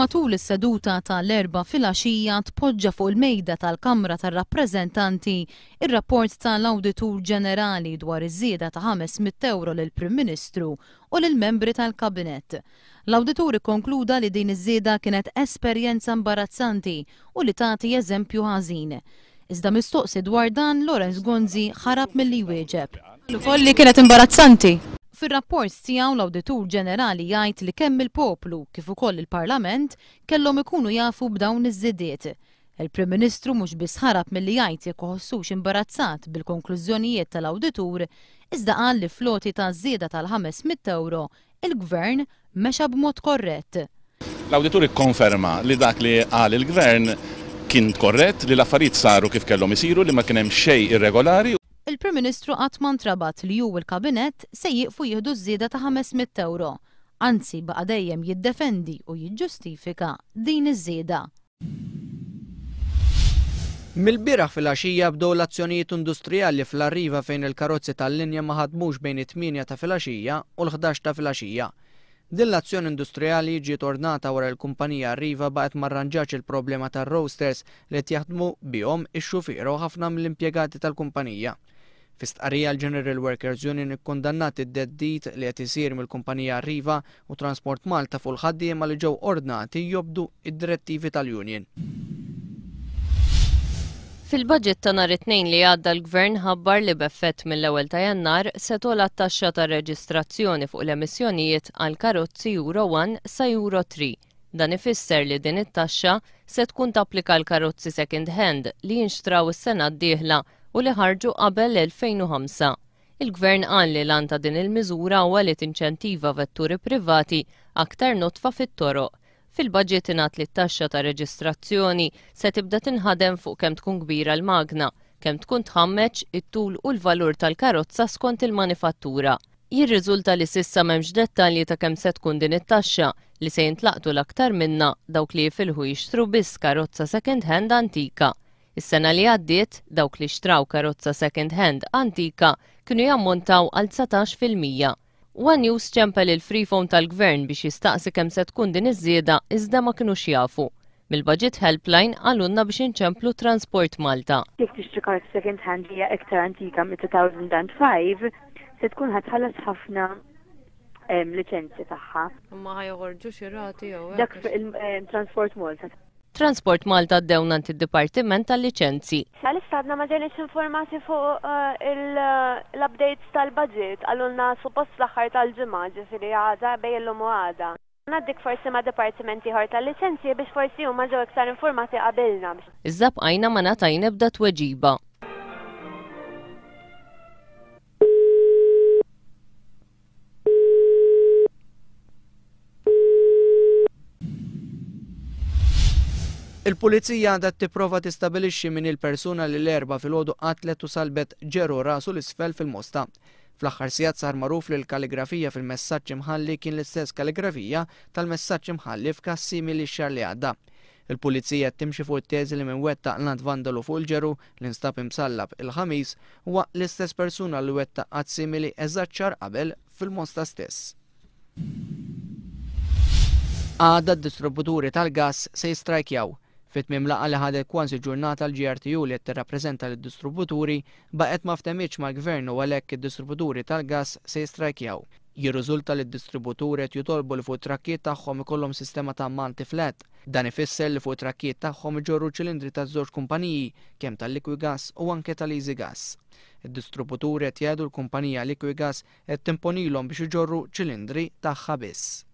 Matul is-seduta tal-4 filgħaxija tpoġġa fuq il-mejda tal-Kamra tar-Rappreżentanti ir-rapport tal-Awditur Ġenerali dwar iż-żieda ta' €500 lill-Prim Ministru u lill-membri tal-Kabinett. L-Awditur ikkonkluda li din iż-żieda kienet esperjenza imbarazzanti u li tagħti eżempju ħażin. Iżda mistoqsi dwar dan Lorenz Gonzi ħarab milli jwieġeb. Ukoll li kienet imbarazzanti. Fir-rapport tiegħu l-Awditur Ġenerali jgħid li kemm il-poplu kif ukoll il-Parlament kellhom ikunu jafu b'dawn iż-żiediet. Il-Prim Ministru mhux biss ħarab milli jgħid jekk iħossux imbarazzat bil-konklużjonijiet tal-Awditur, iżda qal li floti ta' żieda tal-€500 il-Gvern mexa b'mod korrett. L-Awditur ikkonferma li dak li qal il-Gvern kien korrett, li l-affarijiet saru kif kellhom isiru, li ma kien hemm xejn irregolari. Il-Prim Ministru qatt ma ntrabat li hu l-Kabinett se jieqfu jieħdu żieda ta' €500. Anzi baqa' dejjem jiddefendi u jiġġustifika din iż-żieda. Mill-bieraħ fil-għaxija bdew l-azzjonijiet industrijali fl-Arriva fejn il-karozzi tal-linja ma ħadmux bejn it-8 ta' filgħaxija u l-11 ta' filgħaxija. Din l-azzjoni industrijali ġiet ordnata wara l-kumpanija Arriva baqgħet marranġax il-problema tar-roasters li qed jaħdmu bihom ix-xufier u ħafna mill-impjegati tal-kumpanija. Fi stqarrija l-General Workers Union ikkundannat id-deddit li qed isir mill-kumpanija Arriva u Transport Malta fuq il-ħaddiema li ġew ordnati jobdu id-direttivi tal-Union. Fil-budget ta' nhar it-tnejn li għadda l-Gvern ħabbar li b'effett mill-ewwel ta' Jannar se togħla t-taxxa ta' reġistrazzjoni fuq l-emissjonijiet għal karozzi Euro 1 sa Euro 3. Dan ifisser li din it-taxxa se tkun tapplika l karozzi second hand li jinxtraw is-sena d-dieħla u li ħarġu qabel l-2005. Il-Gvern qal li l-għan ta' din il-miżura huwa li tinċentiva vetturi privati aktar notfa fit-toroq. Fil-budget ingħad li t-taxxa ta' reġistrazzjoni se tibda tinħadem fuq kemm tkun kbira l-magna, kemm tkun tħammeġ it-tul u l-valur tal-karozza skont il-manifattura. Jirriżulta li s'issa m'hemmx dettalji ta' kemm se tkun din it-taxxa li se jintlaqtu l-aktar minna dawk li jifilħu jixtru biss karozza second hand antika. Is-sena li għaddiet dawk li xtraw karozza second hand antika kienu jammontaw għal 19%. One News ċempel il-freephone tal-Gvern biex jistaqsi kemm se tkun din iż-żieda iżda ma kinux jafu. Mill-Budget Helpline għalunna biex inċemplu Transport Malta. Jekk tixtri karozza second hand hija iktar antika mit-2005 se tkun ħatħallas ħafna liċenzji tagħha. Ma ħajħorġux ir-rati jew dak il-Transport Malta. Transport Malta ddewnant id-Dipartiment tal-Liċenzji. Għalissa għadna ma ġenix informati fuq l-updates tal-budget għallunna suppost l-axħar tal-ġimgħa ġifieri għada bejn u għada. Naddik forsi ma' dipartimenti ħor tal-liċenzji biex forsi huma ġew iktar informati qabilna. Iżda bqajna ma ngħatajn ebda tweġiba. Il-Pulizija għandha tipprova tistabilixxi min il-persuna li l-4 filgħodu qatlet u salbet ġeru rasu l-isfel fil-Mosta. Fl-aħħar sigħat sar magħruf li l-kalligrafija fil-messaġġ imħalli kien l-istess kalligrafija tal-messaġġ imħalli f'każ simili x-xahar li għadda. Il-Pulizija timxi fuq it-teżi li minn wettaq lant vandalu fuq il-ġeru li nstab imsallab il-ħamis huwa l-istess persuna li wettaq qatt simili eżatt xahar qabel fil-Mosta stess. Għadda d-distributuri tal-gass se jistrajkjaw. Fit-tmiem laqgħa li ħadet kważi ġurnata l-GRTU li qed tirrappreżenta lid-distributuri baqgħet ma ftehmitx mal-Gvern u għalhekk id-distributuri tal-gass se jistrajkjaw. Jirriżulta li d-distributuri qed jitolbu li fuq it-trakkijiet tagħhom ikollhom sistema ta' multi-flat. Dan ifisser li fuq it-trakkijiet tagħhom iġorru ċilindri taż-żewġ kumpaniji kemm tal-Liquigas u anke tal-Easy Gas. Id-distributuri qed jgħidu l-kumpanija Liquigas qed timponilhom biex iġorru ċilindri tagħha biss.